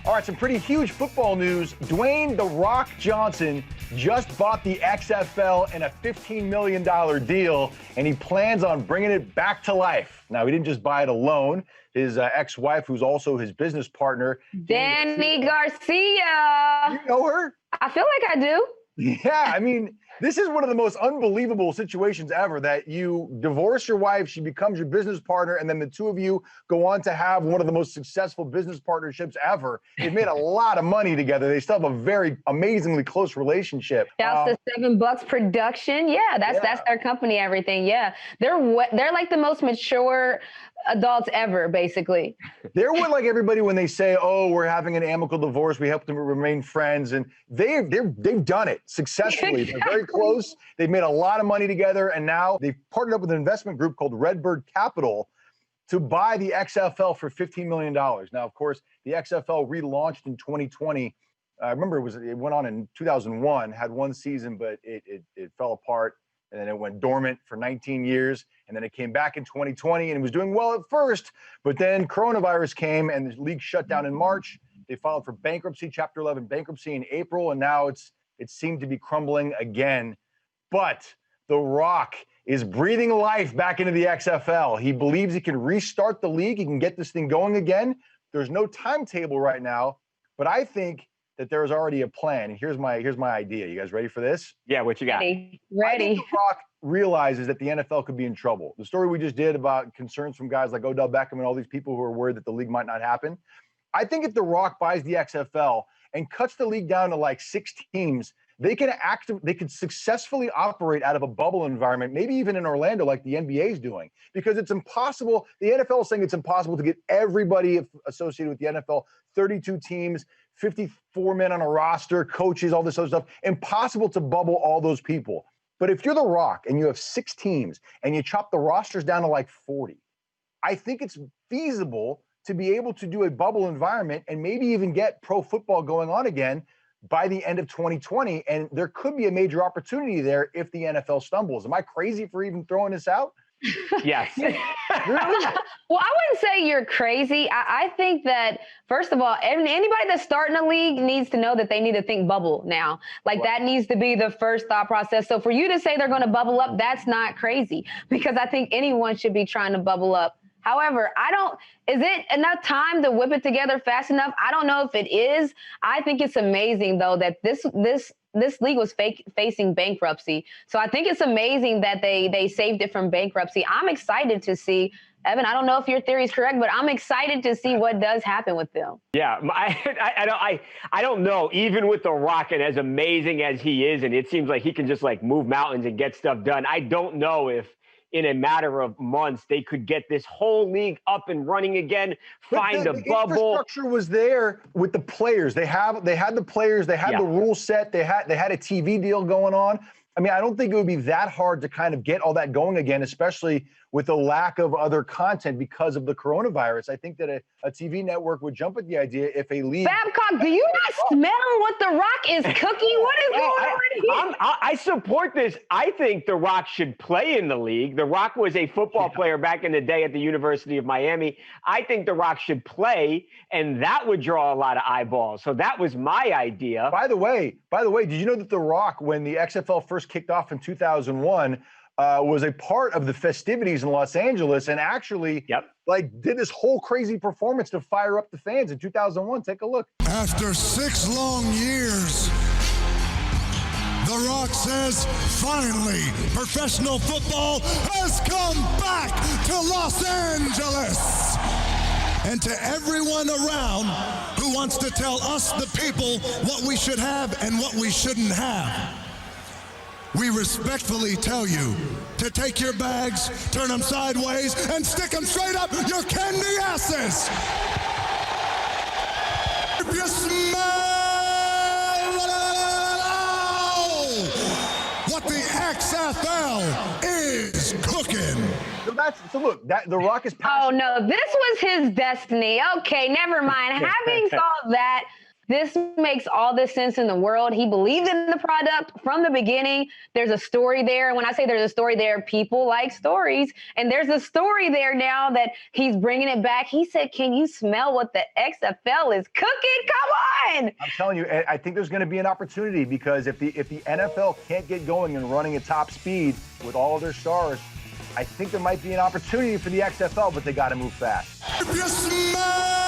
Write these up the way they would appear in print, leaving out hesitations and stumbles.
All right, some pretty huge football news. Dwayne "The Rock" Johnson just bought the XFL in a $15 million deal, and he plans on bringing it back to life. Now, he didn't just buy it alone. His ex-wife, who's also his business partner, Danny Garcia. You know her? I feel like I do. Yeah, I mean, this is one of the most unbelievable situations ever, that you divorce your wife, she becomes your business partner, and then the two of you go on to have one of the most successful business partnerships ever. They've made a lot of money together. They still have a very amazingly close relationship. Shouts to $7 Production. Yeah, that's their company, everything. Yeah, they're like the most mature adults ever, basically. They're what, like everybody when they say, "Oh, we're having an amicable divorce, we help them remain friends," and they've done it successfully. They're very close. They've made a lot of money together, and now they've partnered up with an investment group called Redbird Capital to buy the XFL for $15 million. Now, of course, the XFL relaunched in 2020. I remember it went on in 2001, had one season, but it fell apart. And then it went dormant for 19 years. And then it came back in 2020 and it was doing well at first. But then coronavirus came and the league shut down in March. They filed for bankruptcy, Chapter 11 bankruptcy in April. And now it seemed to be crumbling again. But The Rock is breathing life back into the XFL. He believes he can restart the league. He can get this thing going again. There's no timetable right now. But I think that there is already a plan. And here's my idea. You guys ready for this? Yeah, what you got? Ready. I think The Rock realizes that the NFL could be in trouble. The story we just did about concerns from guys like Odell Beckham and all these people who are worried that the league might not happen. I think if The Rock buys the XFL and cuts the league down to like 6 teams, they could successfully operate out of a bubble environment, maybe even in Orlando like the NBA is doing, because it's impossible. The NFL is saying it's impossible to get everybody associated with the NFL, 32 teams, 54 men on a roster, coaches, all this other stuff. Impossible to bubble all those people. But if you're The Rock and you have 6 teams and you chop the rosters down to like 40, I think it's feasible to be able to do a bubble environment and maybe even get pro football going on again by the end of 2020. And there could be a major opportunity there if the NFL stumbles. Am I crazy for even throwing this out? Yes. Really? Well, I wouldn't say you're crazy. I think that, first of all, anybody that's starting a league needs to know that they need to think bubble now. Like, that needs to be the first thought process. So for you to say they're going to bubble up, that's not crazy, because I think anyone should be trying to bubble up. However, is it enough time to whip it together fast enough? I don't know if it is. I think it's amazing, though, that this league was facing bankruptcy. So I think it's amazing that they saved it from bankruptcy. I'm excited to see, Evan, I don't know if your theory is correct, but I'm excited to see what does happen with them. Yeah, I don't know. Even with The Rock, and as amazing as he is, and it seems like he can just like move mountains and get stuff done, I don't know if in a matter of months they could get this whole league up and running again, find a bubble. Infrastructure was there with the players. They had the players, they had the rule set, they had a TV deal going on. I mean, I don't think it would be that hard to kind of get all that going again, especially with the lack of other content because of the coronavirus. I think that a TV network would jump at the idea if a league... Babcock, do you not smell what The Rock is cooking? What is going on here? I support this. I think The Rock should play in the league. The Rock was a football player back in the day at the University of Miami. I think The Rock should play, and that would draw a lot of eyeballs. So that was my idea. By the way, did you know that The Rock, when the XFL first kicked off in 2001, was a part of the festivities in Los Angeles and actually did this whole crazy performance to fire up the fans in 2001. Take a look. After 6 long years, The Rock says, finally, professional football has come back to Los Angeles. And to everyone around who wants to tell us, the people, what we should have and what we shouldn't have, we respectfully tell you to take your bags, turn them sideways, and stick them straight up your candy asses. If you smell what the XFL is cooking. So look, The Rock is passionate. Oh, no, this was his destiny. Okay, never mind. Having solved that, This makes all the sense in the world. He believed in the product from the beginning. There's a story there. And when I say there's a story there, people like stories. And there's a story there now that he's bringing it back. He said, can you smell what the XFL is cooking? Come on. I'm telling you, I think there's going to be an opportunity because if the NFL can't get going and running at top speed with all of their stars, I think there might be an opportunity for the XFL, but they got to move fast. If you smell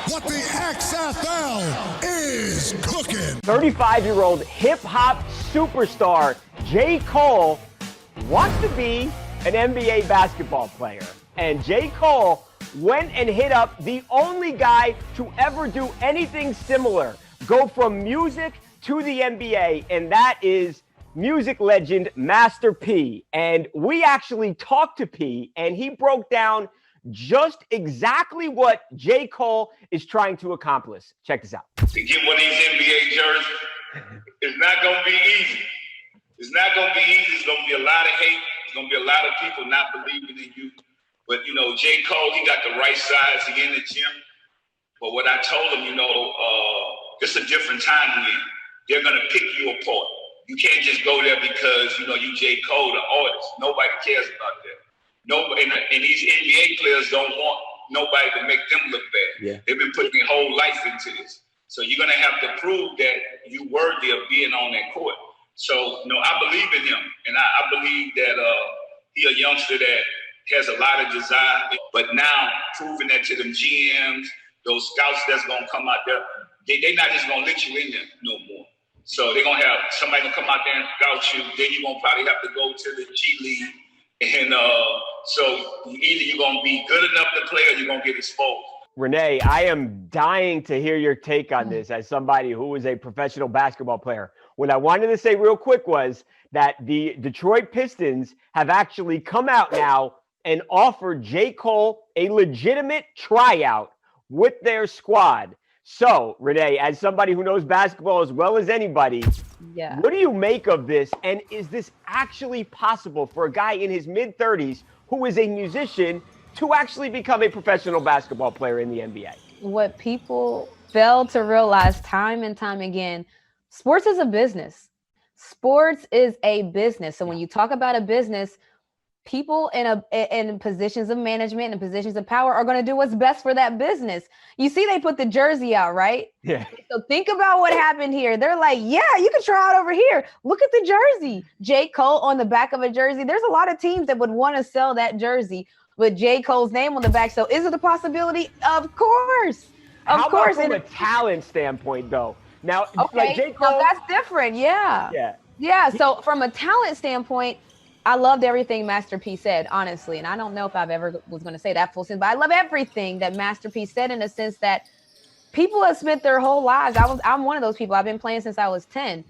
what the XFL is cooking. 35-year-old hip-hop superstar J. Cole wants to be an NBA basketball player. And J. Cole went and hit up the only guy to ever do anything similar, go from music to the NBA, and that is music legend Master P. And we actually talked to P, and he broke down just exactly what J. Cole is trying to accomplish. Check this out. To get one of these NBA jerseys, it's not going to be easy. It's not going to be easy. It's going to be a lot of hate. It's going to be a lot of people not believing in you. But, you know, J. Cole, he got the right size. He in the gym. But what I told him, you know, it's a different time we're in. They're going to pick you apart. You can't just go there because, you know, you J. Cole, the artist. Nobody cares about that. Nobody, and these NBA players don't want nobody to make them look bad. Yeah. They've been putting their whole life into this. So you're going to have to prove that you worthy of being on that court. So, you know, I believe in him. And I believe that he a youngster that has a lot of desire. But now, proving that to them GMs, those scouts that's going to come out there, they're not just going to let you in there no more. So they're going to have somebody going to come out there and scout you. Then you're going to probably have to go to the G League. And so either you're going to be good enough to play or you're going to get exposed. RENEE, I am dying to hear your take on this as somebody who is a professional basketball player. What I wanted to say real quick was that the Detroit Pistons have actually come out now and offered J. Cole a legitimate tryout with their squad. So, RENEE, as somebody who knows basketball as well as anybody, what do you make of this? And is this actually possible for a guy in his mid-30s who is a musician to actually become a professional basketball player in the NBA? What people fail to realize time and time again, sports is a business. Sports is a business. So when you talk about a business, people in positions of management and positions of power are going to do what's best for that business. You see, they put the jersey out, right? Yeah. So think about what happened here. They're like, yeah, you can try out over here. Look at the jersey. J. Cole on the back of a jersey. There's a lot of teams that would want to sell that jersey with J. Cole's name on the back. So is it a possibility? Of course. Of course. How about from a talent standpoint, though? Now, okay, like J. Cole, so that's different. Yeah. So from a talent standpoint, I loved everything Master P said, honestly. And I don't know if I've ever was going to say that full sense, but I love everything that Master P said in a sense that people have spent their whole lives. I'm one of those people. I've been playing since I was 10.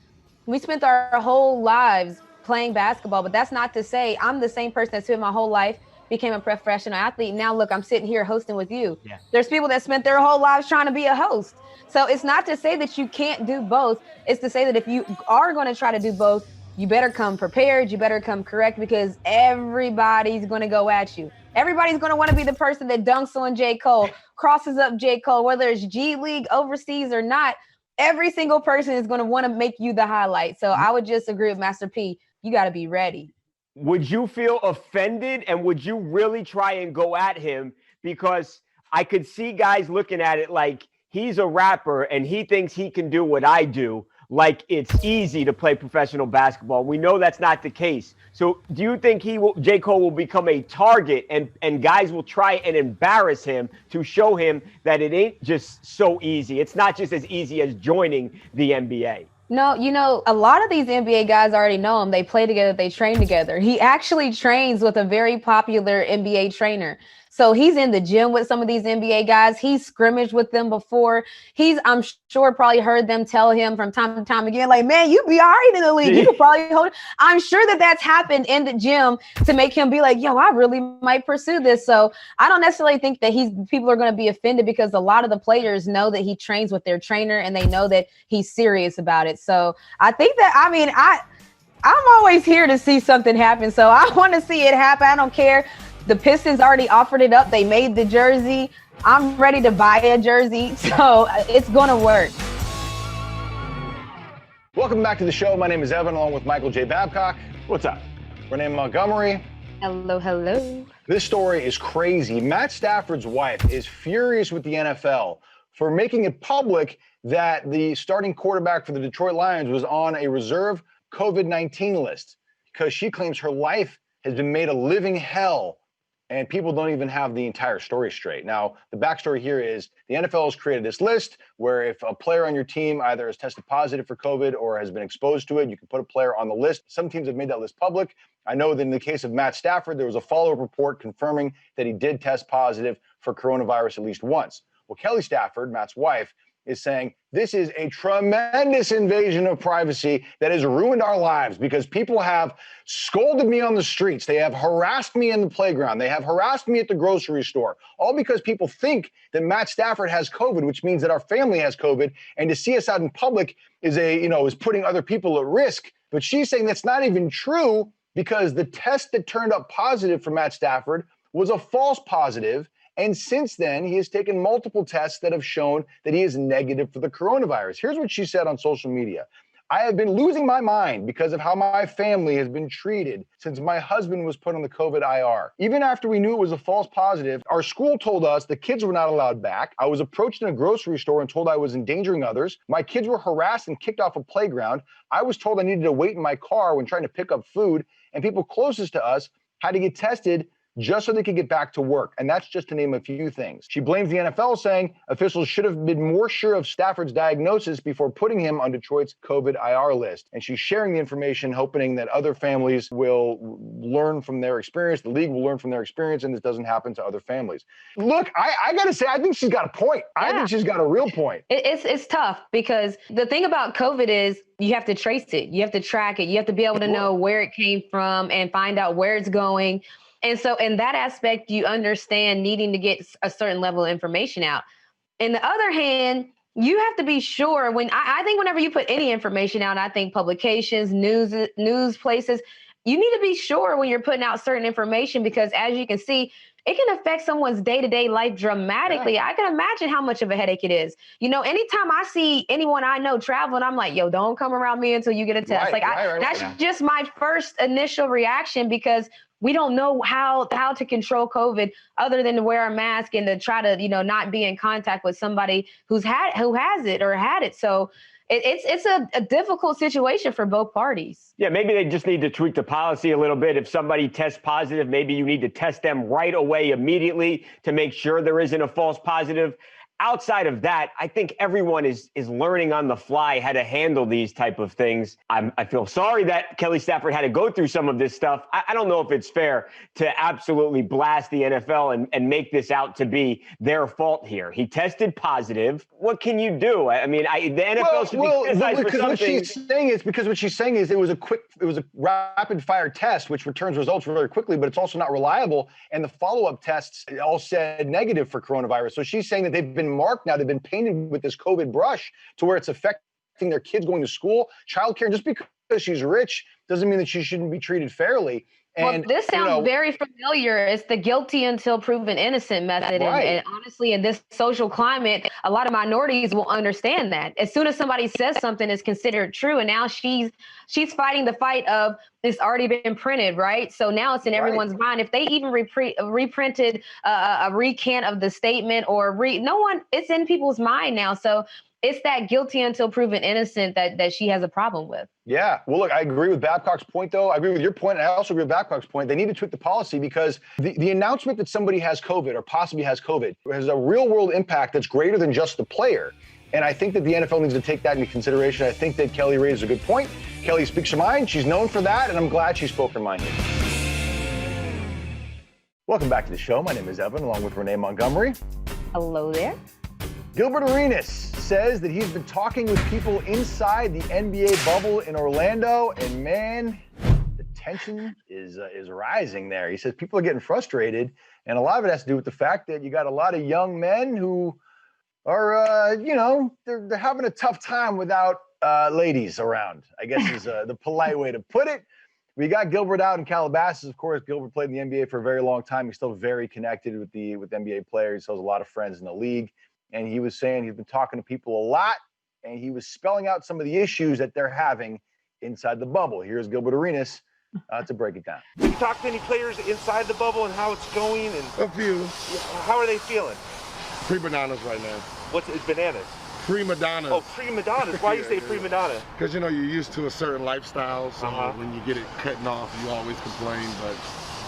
We spent our whole lives playing basketball, but that's not to say I'm the same person that spent my whole life, became a professional athlete. Now, look, I'm sitting here hosting with you. Yeah. There's people that spent their whole lives trying to be a host. So it's not to say that you can't do both. It's to say that if you are going to try to do both, you better come prepared. You better come correct because everybody's going to go at you. Everybody's going to want to be the person that dunks on J. Cole, crosses up J. Cole, whether it's G League, overseas or not. Every single person is going to want to make you the highlight. So I would just agree with Master P. You got to be ready. Would you feel offended and would you really try and go at him? Because I could see guys looking at it like he's a rapper and he thinks he can do what I do. Like it's easy to play professional basketball. We know that's not the case. So do you think J. Cole will become a target and guys will try and embarrass him to show him that it ain't just so easy? It's not just as easy as joining the NBA. No, you know, a lot of these NBA guys already know him. They play together. They train together. He actually trains with a very popular NBA trainer. So he's in the gym with some of these NBA guys. He's scrimmaged with them before. I'm sure, probably heard them tell him from time to time again, like, man, you be all right in the league. You could probably hold it. I'm sure that's happened in the gym to make him be like, yo, I really might pursue this. So I don't necessarily think that people are going to be offended because a lot of the players know that he trains with their trainer and they know that he's serious about it. So I think that, I'm always here to see something happen. So I want to see it happen. I don't care. The Pistons already offered it up. They made the jersey. I'm ready to buy a jersey. So it's going to work. Welcome back to the show. My name is Evan, along with Michael J. Babcock. What's up? Renee Montgomery. Hello, hello. This story is crazy. Matt Stafford's wife is furious with the NFL for making it public that the starting quarterback for the Detroit Lions was on a reserve COVID-19 list because she claims her life has been made a living hell and people don't even have the entire story straight. Now, the backstory here is the NFL has created this list where if a player on your team either has tested positive for COVID or has been exposed to it, you can put a player on the list. Some teams have made that list public. I know that in the case of Matt Stafford, there was a follow-up report confirming that he did test positive for coronavirus at least once. Well, Kelly Stafford, Matt's wife, is saying this is a tremendous invasion of privacy that has ruined our lives because people have scolded me on the streets. They have harassed me in the playground. They have harassed me at the grocery store, all because people think that Matt Stafford has COVID, which means that our family has COVID. And to see us out in public is putting other people at risk. But she's saying that's not even true because the test that turned up positive for Matt Stafford was a false positive. And since then, he has taken multiple tests that have shown that he is negative for the coronavirus. Here's what she said on social media. I have been losing my mind because of how my family has been treated since my husband was put on the COVID IR. Even after we knew it was a false positive, our school told us the kids were not allowed back. I was approached in a grocery store and told I was endangering others. My kids were harassed and kicked off a playground. I was told I needed to wait in my car when trying to pick up food, and people closest to us had to get tested just so they could get back to work. And that's just to name a few things. She blames the NFL, saying officials should have been more sure of Stafford's diagnosis before putting him on Detroit's COVID IR list. And she's sharing the information, hoping that other families will learn from their experience, the league will learn from their experience, and this doesn't happen to other families. Look, I got to say, I think she's got a point. I think she's got a real point. It's tough because the thing about COVID is you have to trace it. You have to track it. You have to be able to know where it came from and find out where it's going. And so in that aspect, you understand needing to get a certain level of information out. On the other hand, you have to be sure I think whenever you put any information out, I think publications, news places, you need to be sure when you're putting out certain information, because as you can see, it can affect someone's day-to-day life dramatically. Yeah. I can imagine how much of a headache it is. Anytime I see anyone I know traveling, I'm like, yo, don't come around me until you get a test. That's just my first initial reaction, because we don't know how to control COVID other than to wear a mask and to try to, not be in contact with somebody who has it or had it. So it's a difficult situation for both parties. Yeah, maybe they just need to tweak the policy a little bit. If somebody tests positive, maybe you need to test them right away immediately to make sure there isn't a false positive. Outside of that, I think everyone is learning on the fly how to handle these type of things. I feel sorry that Kelly Stafford had to go through some of this stuff. I don't know if it's fair to absolutely blast the NFL and make this out to be their fault here. He tested positive. What can you do? I mean, the NFL should be criticized for something. What she's saying is it was a rapid fire test, which returns results very quickly, but it's also not reliable. And the follow-up tests all said negative for coronavirus. So she's saying that they've been marked now. They've been painted with this COVID brush to where it's affecting their kids going to school, childcare. And just because she's rich doesn't mean that she shouldn't be treated fairly. And this sounds very familiar. It's the guilty until proven innocent method. Right. And honestly, in this social climate, a lot of minorities will understand that. As soon as somebody says something is considered true, and now she's fighting the fight of it's already been printed, right? So now it's in everyone's mind. If they even reprinted a recant of the statement it's in people's mind now. So it's that guilty until proven innocent that she has a problem with. Yeah. Well, look, I agree with Babcock's point, though. I agree with your point, and I also agree with Babcock's point. They need to tweak the policy because the announcement that somebody has COVID or possibly has COVID has a real-world impact that's greater than just the player. And I think that the NFL needs to take that into consideration. I think that Kelly raised a good point. Kelly speaks her mind. She's known for that, and I'm glad she spoke her mind here. Welcome back to the show. My name is Evan, along with Renee Montgomery. Hello there. Gilbert Arenas says that he's been talking with people inside the NBA bubble in Orlando, and man, the tension is rising there. He says people are getting frustrated, and a lot of it has to do with the fact that you got a lot of young men who are, they're having a tough time without ladies around, I guess is the polite way to put it. We got Gilbert out in Calabasas. Of course, Gilbert played in the NBA for a very long time. He's still very connected with NBA players. He has a lot of friends in the league. And he was saying he's been talking to people a lot, and he was spelling out some of the issues that they're having inside the bubble. Here's Gilbert Arenas to break it down. Have you talked to any players inside the bubble and how it's going? And a few. How are they feeling? Prima donnas right now. It's bananas? Prima donnas. Oh, prima donnas. Why do you say prima donna? Because, you know, you're used to a certain lifestyle, so when you get it cutting off, you always complain, but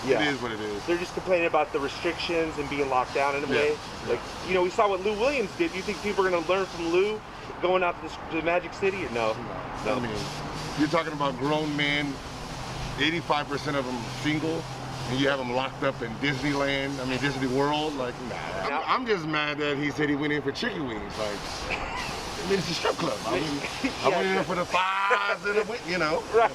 it is what it is. They're just complaining about the restrictions and being locked down in a way. Like, you know, we saw what Lou Williams did. Do you think people are going to learn from Lou going out to the Magic City, or no? I mean, you're talking about grown men, 85% of them single, and you have them locked up in Disneyland, Disney World. Like, nah. I'm just mad that he said he went in for chicken wings. Like, it's a strip club. I went in for the thighs and the, you know. Right.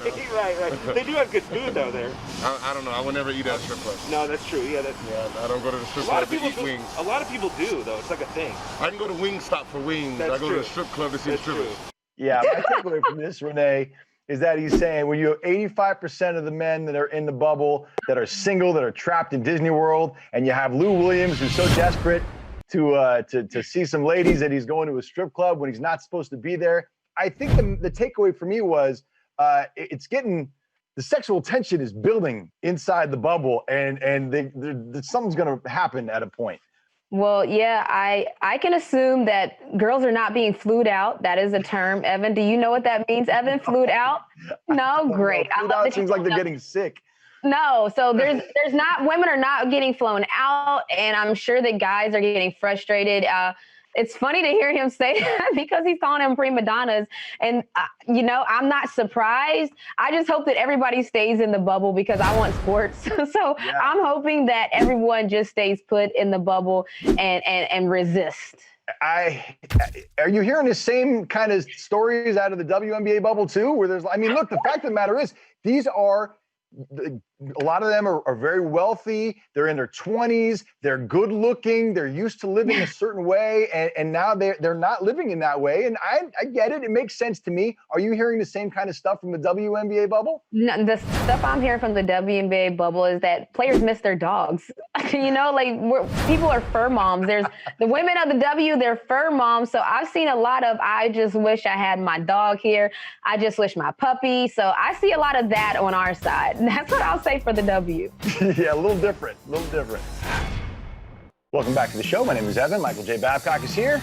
They do have good food though there. I don't know. I would never eat at a strip club. No, that's true. Yeah, I don't go to the strip club to eat wings. A lot of people do though. It's like a thing. I can go to Wingstop for wings. I go to the strip club to see the strippers. Yeah, my takeaway from this, Renee, is that he's saying when you have 85% of the men that are in the bubble that are single, that are trapped in Disney World, and you have Lou Williams who's so desperate to see some ladies that he's going to a strip club when he's not supposed to be there. I think the takeaway for me was it's getting the sexual tension is building inside the bubble, and something's going to happen at a point. Well, yeah, I can assume that girls are not being flued out. That is a term. Evan, do you know what that means, Evan? Flued out? No, great. Flued out seems like they're getting sick. No, so there's not, women are not getting flown out, and I'm sure that guys are getting frustrated. It's funny to hear him say that because he's calling them prima donnas. And, you know, I'm not surprised. I just hope that everybody stays in the bubble because I want sports. So yeah. I'm hoping that everyone just stays put in the bubble and resist. Are you hearing the same kind of stories out of the WNBA bubble too? Where there's, look, the fact of the matter is these are, a lot of them are very wealthy. They're in their 20s. They're good looking. They're used to living a certain way. And now they're not living in that way. And I get it. It makes sense to me. Are you hearing the same kind of stuff from the WNBA bubble? No, the stuff I'm hearing from the WNBA bubble is that players miss their dogs. You know, like people are fur moms. There's the women of the W, they're fur moms. So I've seen a lot of, I just wish I had my dog here. I just wish my puppy. So I see a lot of that on our side. That's what I'll say for the W. Yeah, a little different. Welcome back to the show. My name is Evan. Michael J. Babcock is here.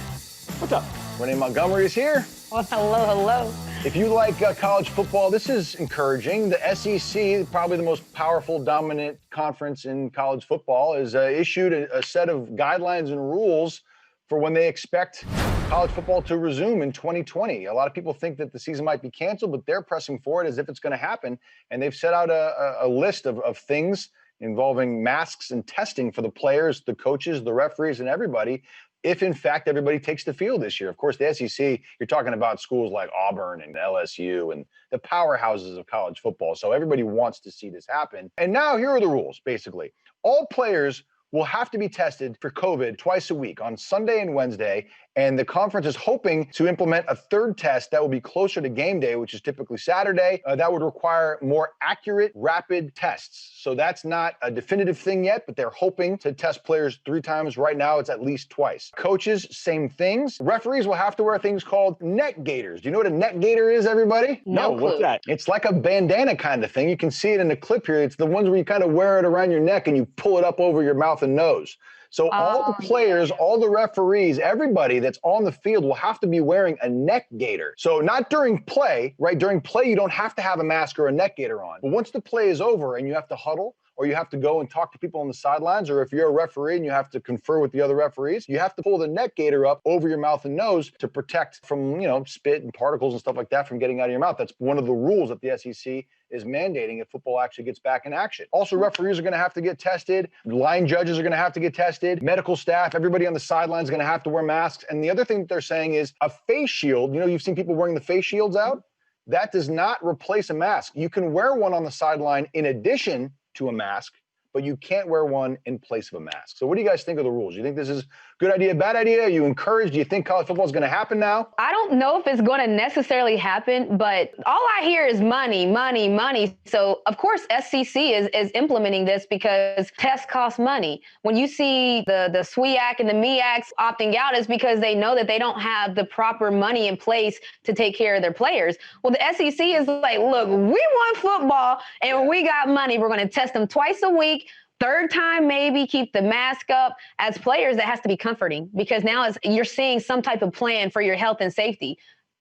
What's up? Renee Montgomery is here. Well, hello. If you like college football, this is encouraging. The SEC, probably the most powerful, dominant conference in college football, has issued a set of guidelines and rules for when they expect college football to resume in 2020. A lot of people think that the season might be canceled, but they're pressing for it as if it's going to happen. And they've set out a list of things involving masks and testing for the players, the coaches, the referees, and everybody, if in fact everybody takes the field this year. Of course, the SEC, you're talking about schools like Auburn and LSU and the powerhouses of college football. So everybody wants to see this happen. And now here are the rules, basically. All players will have to be tested for COVID twice a week on Sunday and Wednesday. And the conference is hoping to implement a third test that will be closer to game day, which is typically Saturday. That would require more accurate, rapid tests. So that's not a definitive thing yet, but they're hoping to test players 3 times. Right now, it's at least twice. Coaches, same things. Referees will have to wear things called neck gaiters. Do you know what a neck gaiter is, everybody? No, what's that? It's like a bandana kind of thing. You can see it in the clip here. It's the ones where you kind of wear it around your neck and you pull it up over your mouth and nose. So all the players, all the referees, everybody that's on the field will have to be wearing a neck gaiter. So not during play, right? During play, you don't have to have a mask or a neck gaiter on. But once the play is over and you have to huddle, or you have to go and talk to people on the sidelines, or if you're a referee and you have to confer with the other referees, you have to pull the neck gaiter up over your mouth and nose to protect from, spit and particles and stuff like that from getting out of your mouth. That's one of the rules that the SEC is mandating if football actually gets back in action. Also, referees are going to have to get tested. Line judges are going to have to get tested. Medical staff, everybody on the sidelines is going to have to wear masks. And the other thing that they're saying is a face shield. You've seen people wearing the face shields out. That does not replace a mask. You can wear one on the sideline in addition to a mask, but you can't wear one in place of a mask. So what do you guys think of the rules? You think this is a good idea, bad idea? Are you encouraged? Do you think college football is going to happen now? I don't know if it's going to necessarily happen, but all I hear is money, money, money. So, of course, SEC is implementing this because tests cost money. When you see the SWIAC and the MEACs opting out, it's because they know that they don't have the proper money in place to take care of their players. Well, the SEC is like, look, we want football and we got money. We're going to test them twice a week. Third time, maybe keep the mask up. As players, that has to be comforting because now you're seeing some type of plan for your health and safety.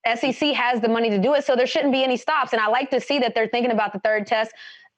SEC has the money to do it, so there shouldn't be any stops. And I like to see that they're thinking about the third test.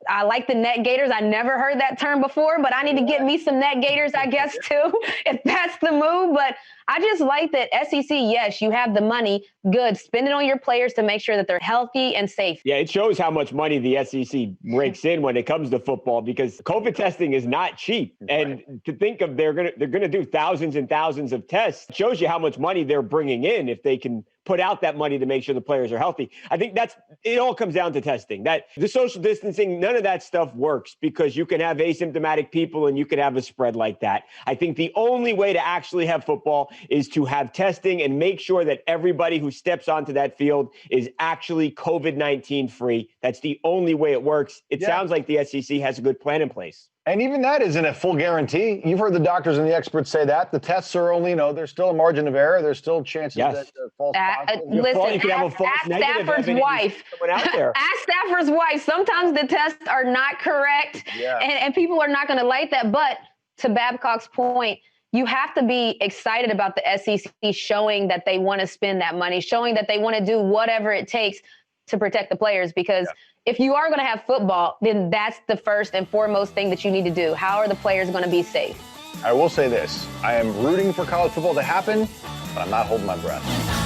I like the net gators. I never heard that term before, but I need to get me some net gators, I guess, too, if that's the move. But I just like that SEC, yes, you have the money. Good. Spend it on your players to make sure that they're healthy and safe. Yeah, it shows how much money the SEC rakes in when it comes to football because COVID testing is not cheap. And to think of they're gonna do thousands and thousands of tests shows you how much money they're bringing in if they can put out that money to make sure the players are healthy. I think it all comes down to testing. That the social distancing, none of that stuff works because you can have asymptomatic people and you can have a spread like that. I think the only way to actually have football is to have testing and make sure that everybody who steps onto that field is actually COVID-19 free. That's the only way it works. It sounds like the SEC has a good plan in place. And even that isn't a full guarantee. You've heard the doctors and the experts say that. The tests are only, there's still a margin of error. There's still chances that false positives. Listen, you could have a false negative Stafford's wife. Out there. Ask Stafford's wife. Sometimes the tests are not correct, and people are not going to like that. But to Babcock's point, you have to be excited about the SEC showing that they want to spend that money, showing that they want to do whatever it takes to protect the players because if you are going to have football, then that's the first and foremost thing that you need to do. How are the players going to be safe? I will say this. I am rooting for college football to happen, but I'm not holding my breath.